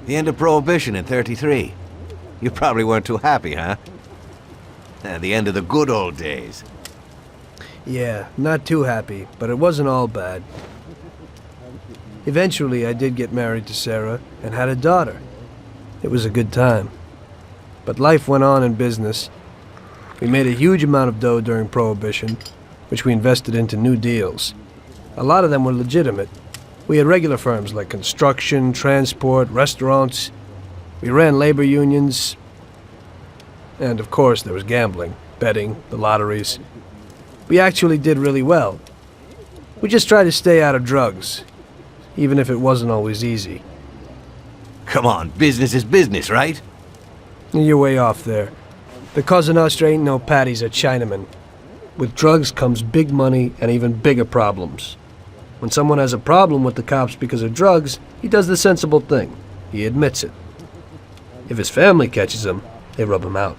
The end of prohibition in '33. You probably weren't too happy, huh? The end of the good old days. Yeah, not too happy, but it wasn't all bad. Eventually, I did get married to Sarah and had a daughter. It was a good time. But life went on in business. We made a huge amount of dough during Prohibition, which we invested into new deals. A lot of them were legitimate. We had regular firms like construction, transport, restaurants. We ran labor unions. And of course, there was gambling, betting, the lotteries. We actually did really well. We just tried to stay out of drugs, even if it wasn't always easy. Come on, business is business, right? You're way off there. The Cosa Nostra ain't no paddies or Chinamen. With drugs comes big money and even bigger problems. When someone has a problem with the cops because of drugs, he does the sensible thing. He admits it. If his family catches him, they rub him out.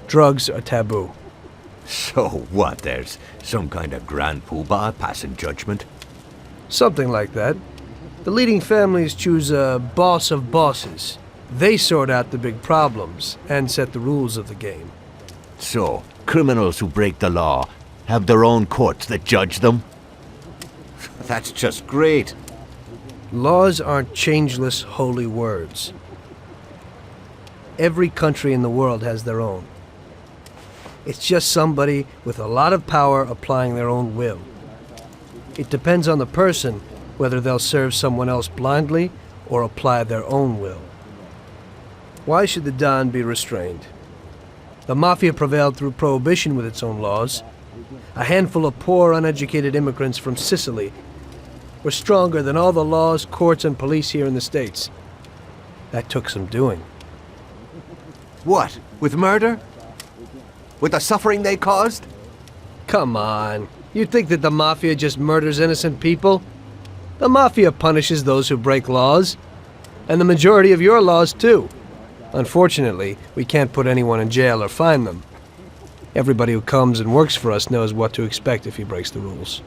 Drugs are taboo. So what, there's some kind of grand poobah passing judgment? Something like that. The leading families choose a boss of bosses. They sort out the big problems and set the rules of the game. So, criminals who break the law have their own courts that judge them? That's just great. Laws aren't changeless holy words. Every country in the world has their own. It's just somebody with a lot of power applying their own will. It depends on the person whether they'll serve someone else blindly or apply their own will. Why should the Don be restrained? The Mafia prevailed through Prohibition with its own laws. A handful of poor, uneducated immigrants from Sicily were stronger than all the laws, courts, and police here in the States. That took some doing. What? With murder? With the suffering they caused? Come on. You think that the Mafia just murders innocent people? The Mafia punishes those who break laws. And the majority of your laws, too. Unfortunately, we can't put anyone in jail or fine them. Everybody who comes and works for us knows what to expect if he breaks the rules.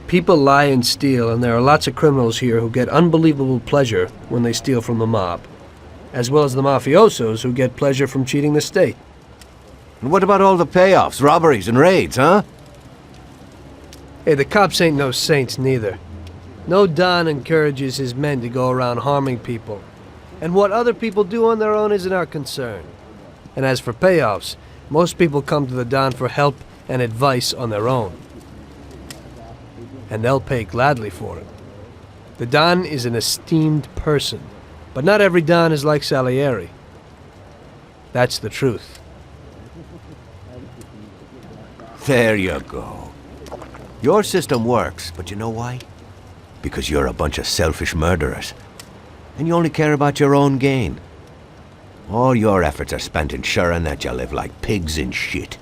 People lie and steal, and there are lots of criminals here who get unbelievable pleasure when they steal from the mob, as well as the mafiosos who get pleasure from cheating the state. And what about all the payoffs, robberies, and raids, huh? Hey, the cops ain't no saints neither. No Don encourages his men to go around harming people. And what other people do on their own isn't our concern. And as for payoffs, most people come to the Don for help and advice on their own. And they'll pay gladly for it. The Don is an esteemed person, but not every Don is like Salieri. That's the truth. There you go. Your system works, but you know why? Because you're a bunch of selfish murderers. And you only care about your own gain. All your efforts are spent ensuring that you live like pigs in shit.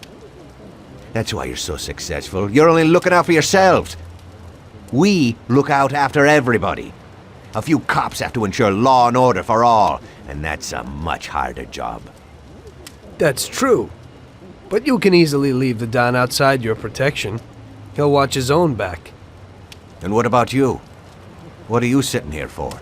That's why you're so successful. You're only looking out for yourselves. We look out after everybody. A few cops have to ensure law and order for all, and that's a much harder job. That's true. But you can easily leave the Don outside your protection. He'll watch his own back. And what about you? What are you sitting here for?